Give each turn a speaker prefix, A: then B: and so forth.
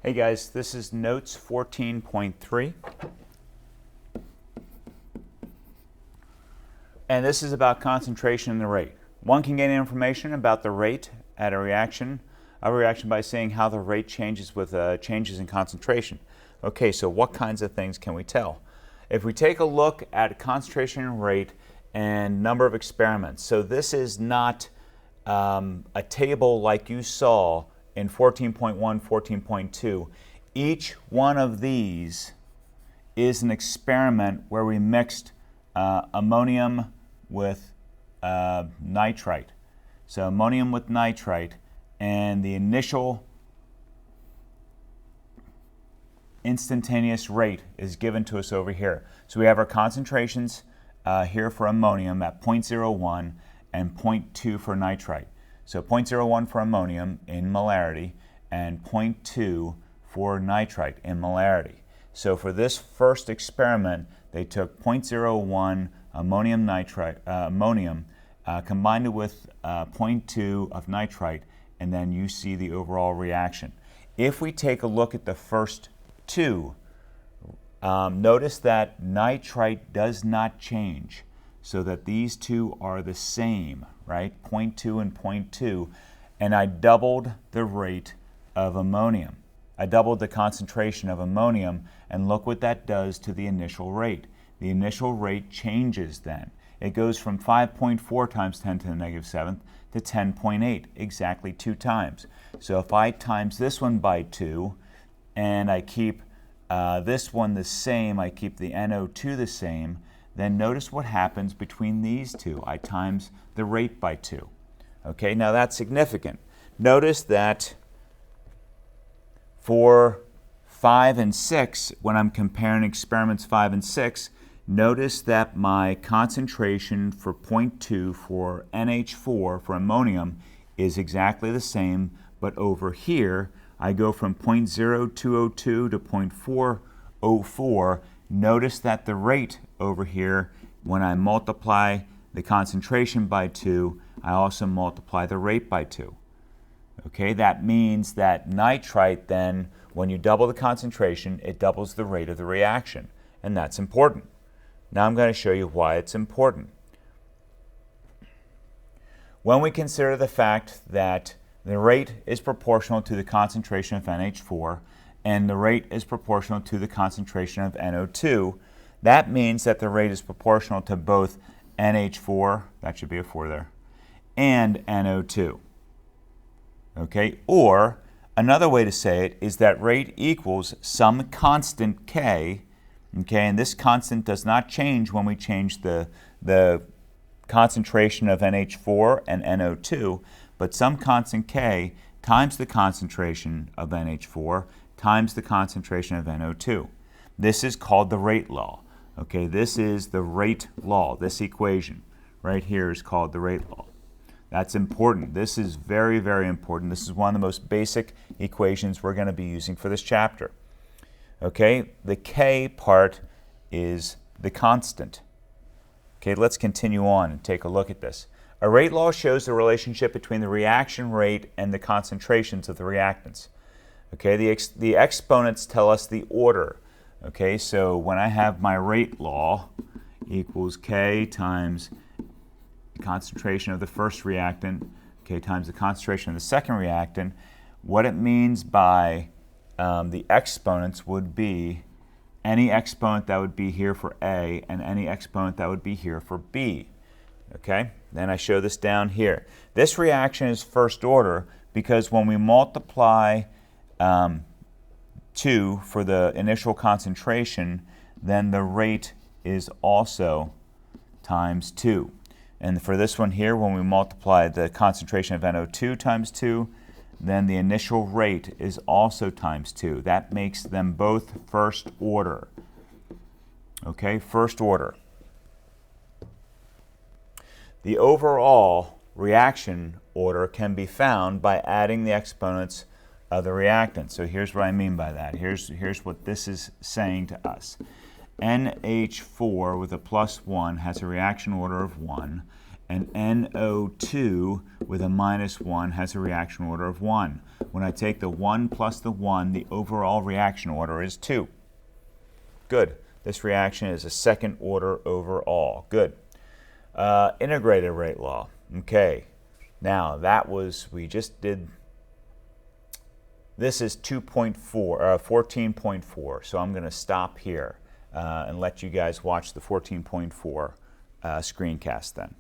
A: Hey guys, this is Notes 14.3, and this is about concentration and the rate. One can gain information about the rate at a reaction by seeing how the rate changes with changes in concentration. Okay, so what kinds of things can we tell? If we take a look at concentration and rate and number of experiments, so this is not a table like you saw in 14.1, 14.2. Each one of these is an experiment where we mixed ammonium with nitrite. So ammonium with nitrite, and the initial instantaneous rate is given to us over here. So we have our concentrations here for ammonium at 0.01 and 0.2 for nitrite. So 0.01 for ammonium in molarity and 0.2 for nitrite in molarity. So for this first experiment, they took 0.01 ammonium nitrite, combined it with 0.2 of nitrite, and then you see the overall reaction. If we take a look at the first two, notice that nitrite does not change, so that these two are the same, right? 0.2 and 0.2, and I doubled the rate of ammonium. I doubled the concentration of ammonium, and look what that does to the initial rate. The initial rate changes then. It goes from 5.4 times 10 to the negative 7th to 10.8, exactly 2 times. So if I times this one by 2, and I keep this one the same, I keep the NO2 the same, then notice what happens between these two. I times the rate by 2. Okay, now that's significant. Notice that for 5 and 6, when I'm comparing experiments 5 and 6, notice that my concentration for 0.2 for NH4 for ammonium is exactly the same, but over here I go from 0.0202 to 0.404. Notice that the rate over here, when I multiply the concentration by 2, I also multiply the rate by 2. Okay, that means that nitrite then, when you double the concentration, it doubles the rate of the reaction, and that's important. Now I'm going to show you why it's important. When we consider the fact that the rate is proportional to the concentration of NH4 and the rate is proportional to the concentration of NO2, that means that the rate is proportional to both NH4, that should be a 4 there, and NO2. Okay, or another way to say it is that rate equals some constant K, okay, and this constant does not change when we change the concentration of NH4 and NO2, but some constant K times the concentration of NH4 times the concentration of NO2. This is called the rate law. Okay, this is the rate law. This equation right here is called the rate law. That's important. This is very, very important. This is one of the most basic equations we're going to be using for this chapter. Okay, the K part is the constant. Okay, let's continue on and take a look at this. A rate law shows the relationship between the reaction rate and the concentrations of the reactants. Okay, the exponents tell us the order. Okay, so when I have my rate law equals K times the concentration of the first reactant, K times the concentration of the second reactant, what it means by the exponents would be any exponent that would be here for A and any exponent that would be here for B. Okay, then I show this down here. This reaction is first order because when we multiply 2 for the initial concentration, then the rate is also times 2. And for this one here, when we multiply the concentration of NO2 times 2, then the initial rate is also times 2. That makes them both first order. Okay, first order. The overall reaction order can be found by adding the exponents of the reactant. So here's what I mean by that. Here's what this is saying to us. NH4 with a +1 has a reaction order of 1, and NO2 with a -1 has a reaction order of 1. When I take the 1 plus the 1, the overall reaction order is 2. Good. This reaction is a second order overall. Good. Integrated rate law. Okay. Now that was, we just did, this is 14.4, so I'm going to stop here and let you guys watch the 14.4 screencast then.